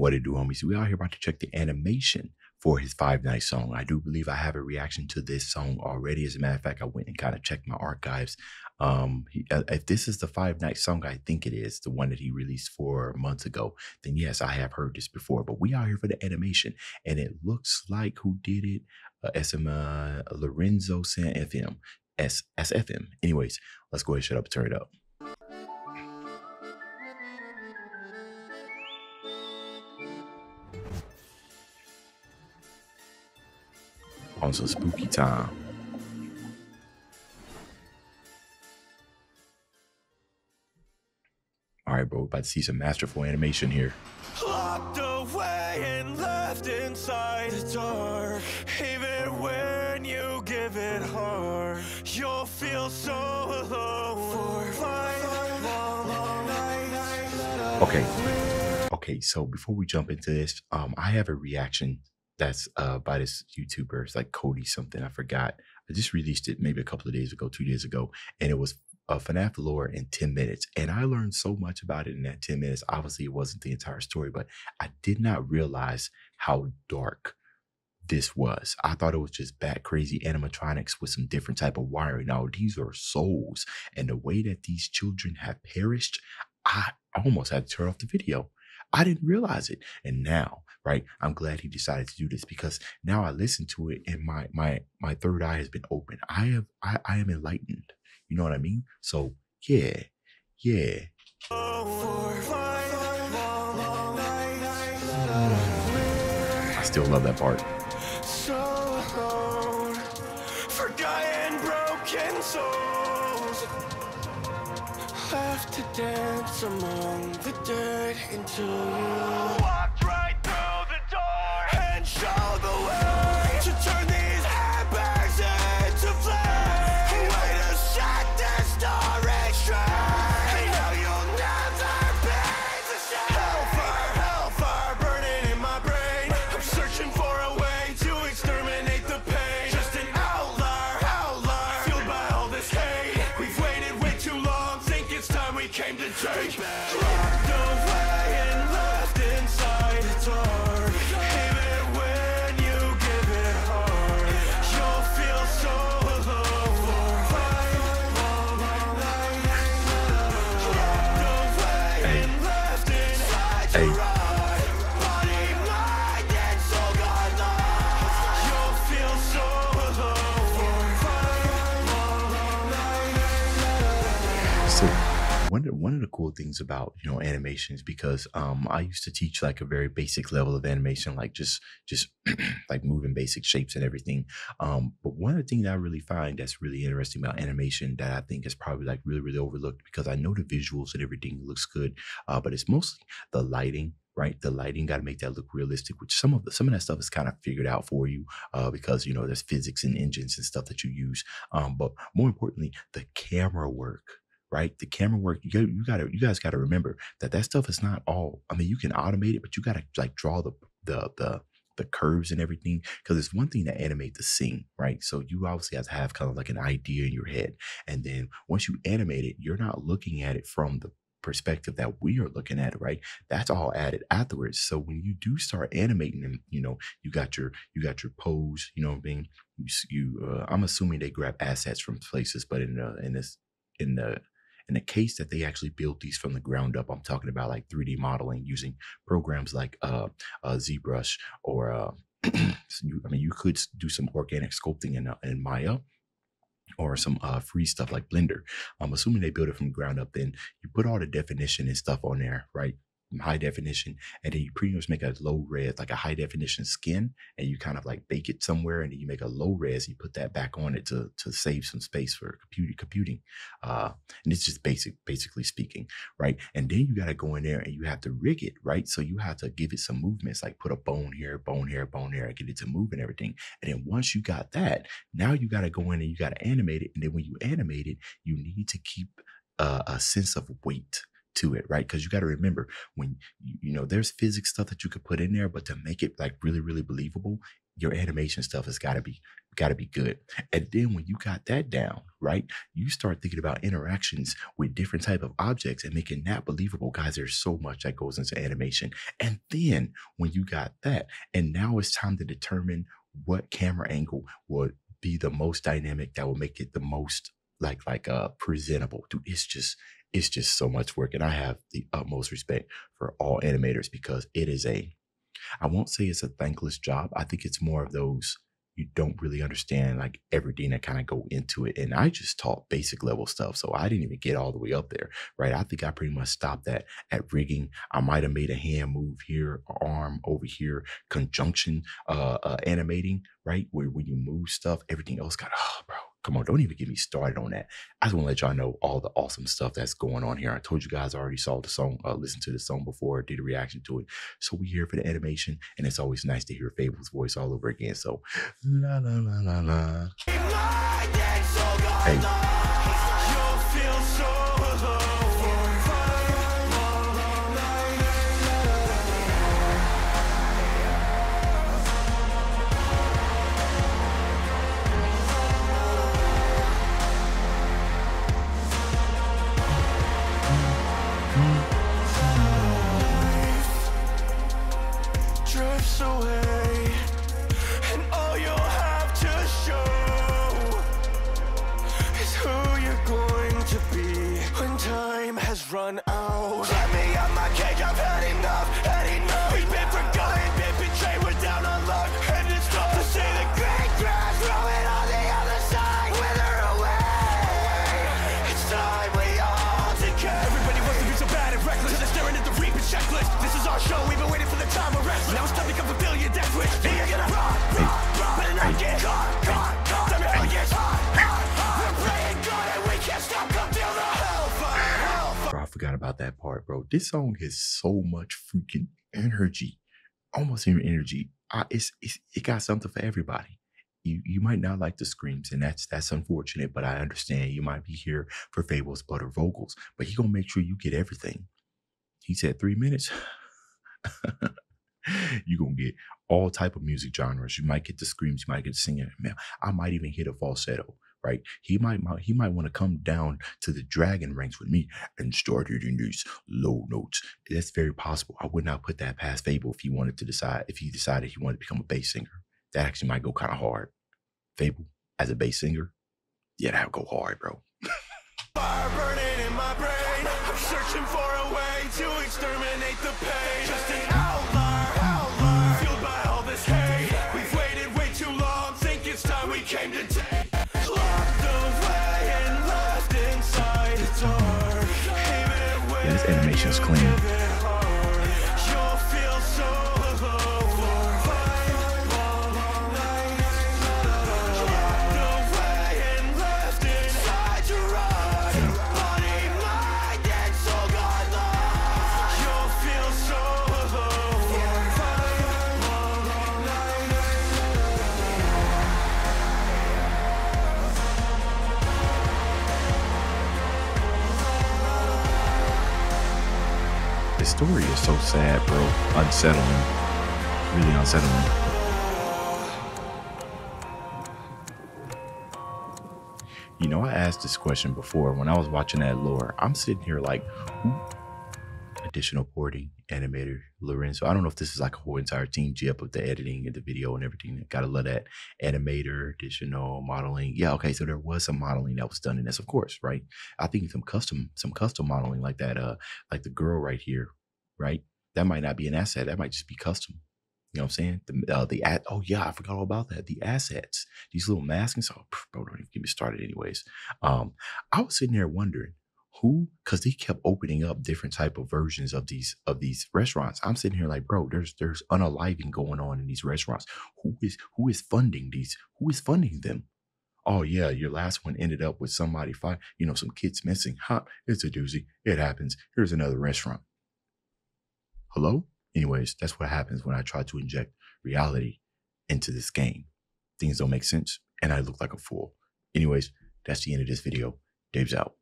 What it do, homies? We out here about to check the animation for his Five Nights song. I do believe I have a reaction to this song already. As a matter of fact, I went and kind of checked my archives. If this is the Five Nights song, I think it is the one that he released 4 months ago. Then yes, I have heard this before. But we out here for the animation, and it looks like who did it? Lorenzo San FM, SFM. Anyways, let's go ahead, shut up, turn it up. On some spooky time. All right, bro, about to see some masterful animation here. Locked away and left inside the dark. Even when you give it hard, you'll feel so alone. Okay, so before we jump into this, I have a reaction that's by this YouTuber. It's like Cody something, I forgot. I just released it maybe a couple of days ago, 2 days ago, and it was FNAF lore in 10 minutes. And I learned so much about it in that 10 minutes. Obviously, it wasn't the entire story, but I did not realize how dark this was. I thought it was just bat crazy animatronics with some different type of wiring. Now, these are souls, and the way that these children have perished, I almost had to turn off the video. I didn't realize it. And now, right, I'm glad he decided to do this, because now I listen to it and my third eye has been open. I am enlightened. You know what I mean? So yeah. I still love that part. So alone, forgotten, broken souls, left to dance among the dead until you walked right through the door and showed the way to turn these handbags into flame. Way to set this story straight. And now you'll never be the same. Hellfire burning in my brain. I'm searching for a way to exterminate the pain. Just an outlier, fueled by all this hate. We've waited way too long, think it's time we came to take. Locked away and left inside the dark. Even when you give it hard, you'll feel so alone. Locked away and left inside the dark. Body, mind, and soul gone lost. You'll feel so alone. So one of the cool things about, you know, animations, because I used to teach like a very basic level of animation, like just like moving basic shapes and everything. But one of the things that I really find that's really interesting about animation that I think is probably like really overlooked, because I know the visuals and everything looks good, but it's mostly the lighting. Right, the lighting got to make that look realistic, which some of that stuff is kind of figured out for you, because you know there's physics and engines and stuff that you use. But more importantly, the camera work. Right, the camera work. You guys got to remember that stuff is not all. I mean, you can automate it, but you got to like draw the curves and everything, because it's one thing to animate the scene, right? So you obviously have to have kind of like an idea in your head, and then once you animate it, you're not looking at it from the perspective that we are looking at it, right? That's all added afterwards. So when you do start animating them, you know, you got your pose, you know what I mean? I'm assuming they grab assets from places, but in the case that they actually built these from the ground up, I'm talking about like 3D modeling using programs like ZBrush, or you could do some organic sculpting in Maya, or some free stuff like Blender. I'm assuming they built it from the ground up. Then you put all the definition and stuff on there, right? High definition, and then you pretty much make a low res, like a high definition skin, and you kind of like bake it somewhere, and then you make a low res, you put that back on it to save some space for computing. And it's just basically speaking, right? And then you got to go in there and you have to rig it, right? So you have to give it some movements, like put a bone here, and get it to move and everything. And then once you got that, now you got to go in and you got to animate it. And then when you animate it, you need to keep a sense of weight to it, right? Because you got to remember, when you know there's physics stuff that you could put in there, but to make it like really believable, your animation stuff has got to be good. And then when you got that down, right, you start thinking about interactions with different type of objects and making that believable. Guys, there's so much that goes into animation. And then when you got that, and now it's time to determine what camera angle would be the most dynamic, that will make it the most presentable. Dude, it's just so much work. And I have the utmost respect for all animators, because it is I won't say it's a thankless job. I think it's more of those, you don't really understand like everything that kind of go into it. And I just taught basic level stuff, so I didn't even get all the way up there, right? I think I pretty much stopped at rigging. I might have made a hand move here, arm over here, conjunction animating, right? Where when you move stuff, everything else got, oh, bro, come on, don't even get me started on that. I just want to let y'all know all the awesome stuff that's going on here. I told you guys I already saw the song, listened to the song before, did a reaction to it. So we here for the animation, and it's always nice to hear FabvL's voice all over again. So la la la la la. Hey. Drifts away, and all you'll have to show is who you're going to be when time has run out. Let me out my cage, I've had enough, had enough. We've been forgotten, been betrayed, we're down on luck, and it's tough to see the green grass growing on the other side, wither away. It's time we all decay. Everybody wants to be so bad and reckless, they're staring at the reaping checklist. This is our show, we've been waiting for the time we're restless. Now it's time to come fulfill your death wish. You're gonna run, better not get caught. Time your head gets hot. We're praying God and we can't stop, come feel the hellfire. Bro, I forgot about that part, bro. This song has so much freaking energy, almost even energy. It got something for everybody. You might not like the screams, and that's unfortunate, but I understand. You might be here for FabvL's butter vocals, but he gonna make sure you get everything. He said 3 minutes. You're gonna get all type of music genres. You might get the screams, you might get the singing. Man, I might even hit a falsetto, right? He might want to come down to the dragon ranks with me and start hitting these low notes. That's very possible. I would not put that past FabvL if he decided he wanted to become a bass singer. That actually might go kind of hard. FabvL as a bass singer, yeah, that would go hard, bro. Fire burning in my brain, I'm searching for a way to exterminate the pain. Just an outlier, fueled by all this hate. We've waited way too long, think it's time we came to take. Locked away and left inside the dark. Yeah, this animation is clean. You'll feel so alone. Locked away and left inside to run. Body, mind, and soul gone lost. You'll feel so alone. The story is so sad, bro. Unsettling. Really unsettling. You know, I asked this question before when I was watching that lore. I'm sitting here like, who? Additional porting, animator, Lorenzo. I don't know if this is like a whole entire team Jip of the editing and the video and everything. Gotta love that. Animator, additional modeling. Yeah, okay. So there was some modeling that was done in this, of course, right? I think some custom modeling like that, like the girl right here, right? That might not be an asset. That might just be custom. You know what I'm saying? Oh yeah, I forgot all about that. The assets, these little masks and so, bro, don't even get me started anyways. I was sitting there wondering who, because they kept opening up different type of versions of these restaurants. I'm sitting here like, bro, there's unaliving going on in these restaurants. Who is funding these? Who is funding them? Oh yeah, your last one ended up with somebody some kids missing. Huh? It's a doozy. It happens. Here's another restaurant. Hello? Anyways, that's what happens when I try to inject reality into this game. Things don't make sense, and I look like a fool. Anyways, that's the end of this video. Dave's out.